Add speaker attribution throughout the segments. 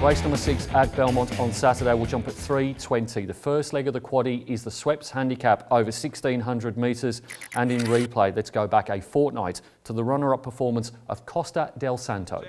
Speaker 1: Race number 6 at Belmont on Saturday will jump at 3:20. The first leg of the quaddie is the Sweps handicap over 1,600 metres, and in replay, let's go back a fortnight to the runner-up performance of Costa del Santo.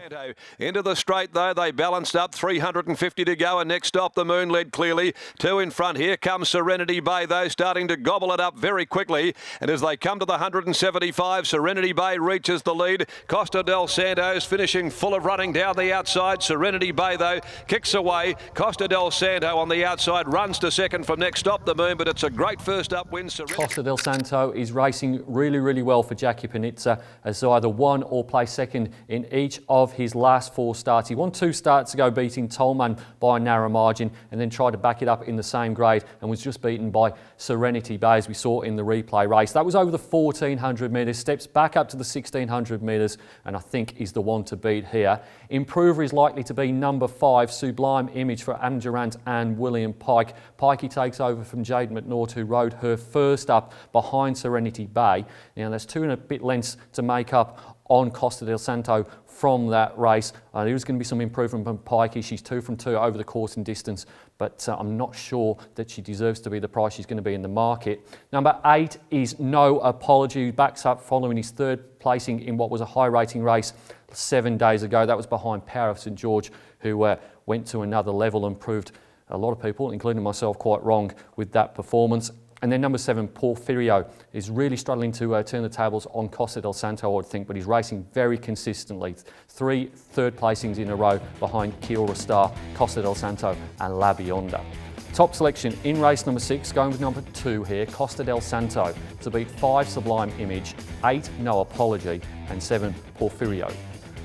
Speaker 2: Into the straight though, they balanced up, 350 to go, and next stop the Moon led clearly. Two in front, here comes Serenity Bay though, starting to gobble it up very quickly, and as they come to the 175, Serenity Bay reaches the lead. Costa del Santo's finishing full of running down the outside. Serenity Bay though kicks away. Costa del Santo on the outside runs to second from next stop the Moon, but it's a great first up win.
Speaker 1: Costa del Santo is racing really well for Jackie Panizza, as either won or placed second in each of his last 4 starts. He won 2 starts ago, beating Tolman by a narrow margin, and then tried to back it up in the same grade and was just beaten by Serenity Bay, as we saw in the replay race. That was over the 1,400 metres, steps back up to the 1,600 metres, and I think is the one to beat here. Improver is likely to be number 5, Sublime Image, for Adam Durant and William Pike. Pikey takes over from Jade McNaught, who rode her first up behind Serenity Bay. Now there's 2 and a bit lengths to make up on Costa del Santo from that race. There is going to be some improvement from Pikey. She's 2 from 2 over the course and distance, but I'm not sure that she deserves to be the price she's going to be in the market. Number 8 is No Apology, who backs up following his 3rd placing in what was a high rating race 7 days ago. That was behind Power of St George, who went to another level and proved a lot of people, including myself, quite wrong with that performance. And then number 7, Porfirio, is really struggling to turn the tables on Costa del Santo, I would think, but he's racing very consistently. 3 third placings in a row behind Kiora Star, Costa del Santo and La Bionda. Top selection in race number 6, going with number 2 here, Costa del Santo, to beat 5, Sublime Image, 8, No Apology and 7, Porfirio.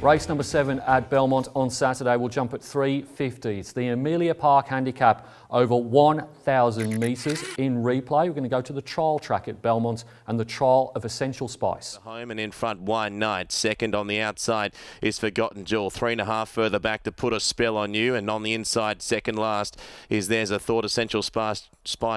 Speaker 1: Race number 7 at Belmont on Saturday will jump at 3:50. It's the Amelia Park handicap over 1,000 metres. In replay, we're going to go to the trial track at Belmont and the trial of Essential Spice.
Speaker 3: Home and in front, Wine Night. Second on the outside is Forgotten Jewel. 3.5 further back to Put a Spell on You. And on the inside, second last, is There's a Thought. Essential Spice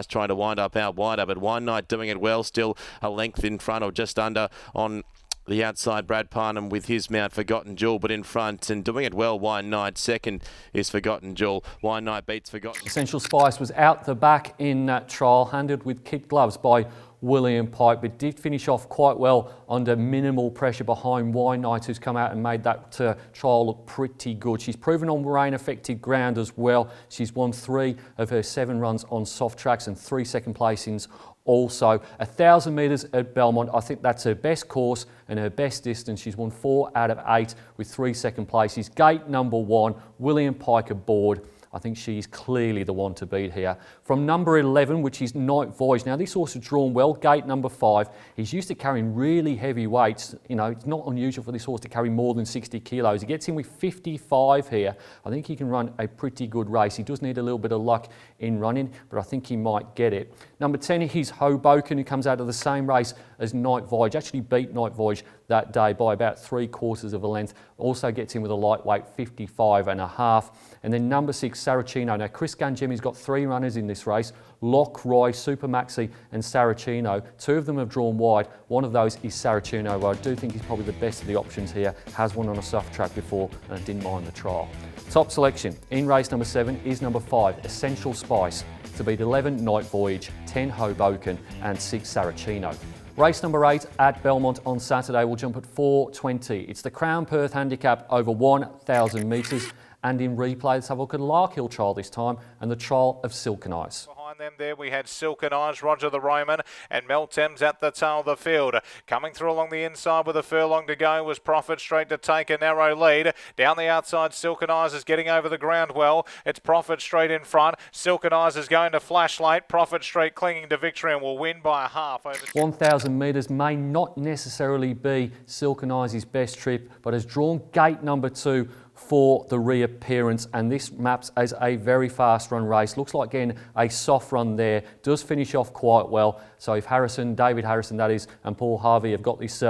Speaker 3: trying to wind up out wider, but Wine Night doing it well. Still a length in front, or just under on the outside, Brad Parnham with his mount, Forgotten Jewel, but in front and doing it well, Wine Night. Second is Forgotten Jewel. Wine Night beats Forgotten.
Speaker 1: Essential Spice was out the back in that trial, handled with kid gloves by William Pike, but did finish off quite well under minimal pressure behind Wine Night, who's come out and made that trial look pretty good. She's proven on rain-affected ground as well. She's won 3 of her 7 runs on soft tracks and 3 second placings. Also, 1,000 metres at Belmont, I think that's her best course and her best distance. She's won 4 out of 8 with 3 second places. Gate number 1, William Pike aboard. I think she's clearly the one to beat here. From number 11, which is Night Voyage. Now, this horse has drawn well. Gate number 5. He's used to carrying really heavy weights. You know, it's not unusual for this horse to carry more than 60 kilos. He gets in with 55 here. I think he can run a pretty good race. He does need a little bit of luck in running, but I think he might get it. Number 10, he's Hoboken, who comes out of the same race as Night Voyage. Actually beat Night Voyage that day by about 3/4 of a length. Also gets in with a lightweight 55.5. And then number 6, Saracino. Now, Chris Gangemi's got 3 runners in this race. Lockroy, Super Maxi and Saracino. 2 of them have drawn wide. One of those is Saracino, who I do think he's probably the best of the options here. Has won on a soft track before and didn't mind the trial. Top selection in race number 7 is number 5, Essential Spice, to beat 11, Night Voyage, 10, Hoboken and 6, Saracino. Race number 8 at Belmont on Saturday will jump at 4:20. It's the Crown Perth handicap over 1,000 metres. And in replay, let's have a look at Larkhill trial this time and the trial of Silken Eyes.
Speaker 4: Behind them there we had Silken Eyes, Roger the Roman and Mel Thames at the tail of the field. Coming through along the inside with a furlong to go was Profit Straight to take a narrow lead. Down the outside, Silken Eyes is getting over the ground well. It's Profit Straight in front. Silken Eyes is going to flash late. Profit Straight clinging to victory and will win by a half.
Speaker 1: 1,000 metres may not necessarily be Silken Eyes' best trip, but has drawn gate number 2 for the reappearance, and this maps as a very fast run race. Looks like getting a soft run there. Does finish off quite well. So if David Harrison that is, and Paul Harvey have got this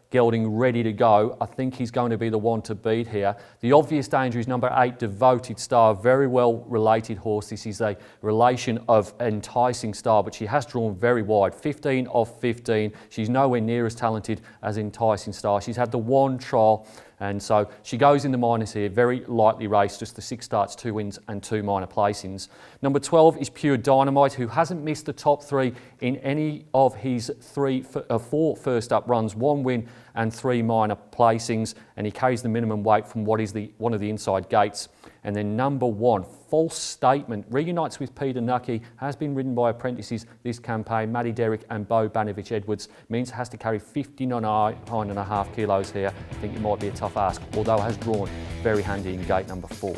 Speaker 1: gelding ready to go, I think he's going to be the one to beat here. The obvious danger is number 8, Devoted Star, very well related horse. This is a relation of Enticing Star, but she has drawn very wide, 15 of 15. She's nowhere near as talented as Enticing Star. She's had the one trial And so she goes in the minors here, very lightly raced, just the 6 starts, 2 wins and 2 minor placings. Number 12 is Pure Dynamite, who hasn't missed the top 3 in any of his 4 first up runs, 1 win and 3 minor placings, and he carries the minimum weight from what is one of the inside gates. And then number 1, False Statement, reunites with Peter Nucky, has been ridden by apprentices this campaign, Maddie Derrick and Bo Banovich Edwards, means it has to carry 59.5 kilos here. I think it might be a tough ask, although it has drawn very handy in gate number 4.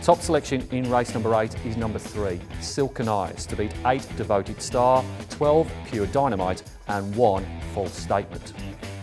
Speaker 1: Top selection in race number 8 is number 3, Silken Eyes, to beat 8 Devoted Star, 12 Pure Dynamite and 1 False Statement.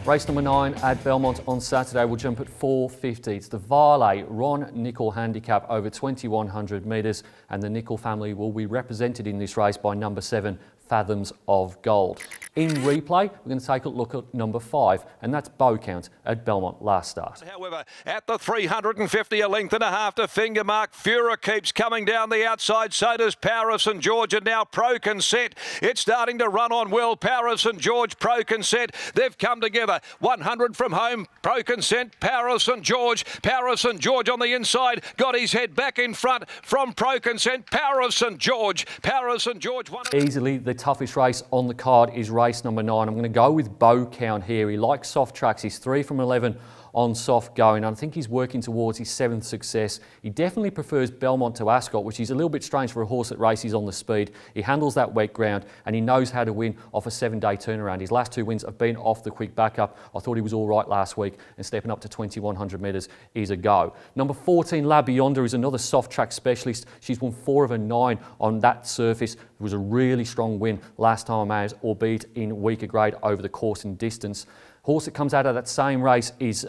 Speaker 1: Race number 9 at Belmont on Saturday will jump at 4:50. It's the Varley Ron Nicol handicap over 2100 metres, and the Nicol family will be represented in this race by number 7, Fathoms of Gold. In replay, we're going to take a look at number 5, and that's Bow Count at Belmont last start.
Speaker 2: However, at the 350, a length and a half to finger mark. Fura keeps coming down the outside. So does Power of St George, and now Pro Consent. It's starting to run on well. Power of St George, Pro Consent. They've come together. 100 from home. Pro Consent, Power of St George. Power of St George on the inside. Got his head back in front from Pro Consent. Power of St George. Power of St George.
Speaker 1: Easily the toughest race on the card is race number 9. I'm going to go with Bow Count here. He likes soft tracks. He's 3 from 11 on soft going. I think he's working towards his 7th success. He definitely prefers Belmont to Ascot, which is a little bit strange for a horse that races on the speed. He handles that wet ground and he knows how to win off a 7-day turnaround. His last 2 wins have been off the quick backup. I thought he was all right last week, and stepping up to 2100 metres is a go. Number 14, La Beyonder, is another soft track specialist. She's won 4 of her 9 on that surface. It was a really strong win last time out, albeit in weaker grade over the course and distance. Horse that comes out of that same race is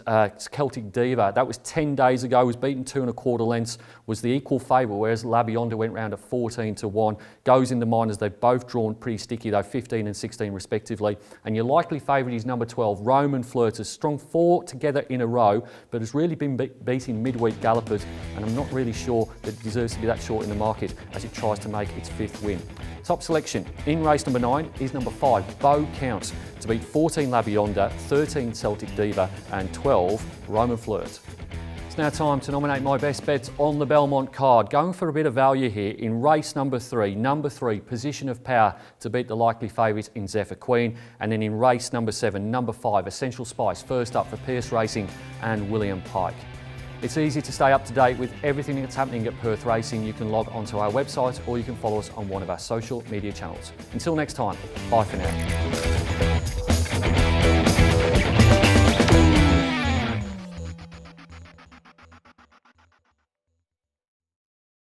Speaker 1: Celtic Diva. That was 10 days ago, was beaten 2 1/4 lengths, was the equal favourite, whereas La Beyonder went round at 14-1. Goes in the minors, they've both drawn pretty sticky though, 15 and 16 respectively. And your likely favourite is number 12, Roman Flirters. Strong 4 together in a row, but has really been beating midweek gallopers, and I'm not really sure that it deserves to be that short in the market as it tries to make its 5th win. Top selection in race number 9 is number 5, Bow Count, to beat 14 La Beyonder, 13 Celtic Diva and 12 Roman Flirt. It's now time to nominate my best bets on the Belmont card. Going for a bit of value here in race number 3, Position of Power, to beat the likely favourite in Zephyr Queen. And then in race number 7, number 5, Essential Spice, first up for Pierce Racing and William Pike. It's easy to stay up to date with everything that's happening at Perth Racing. You can log onto our website or you can follow us on one of our social media channels. Until next time, bye for now.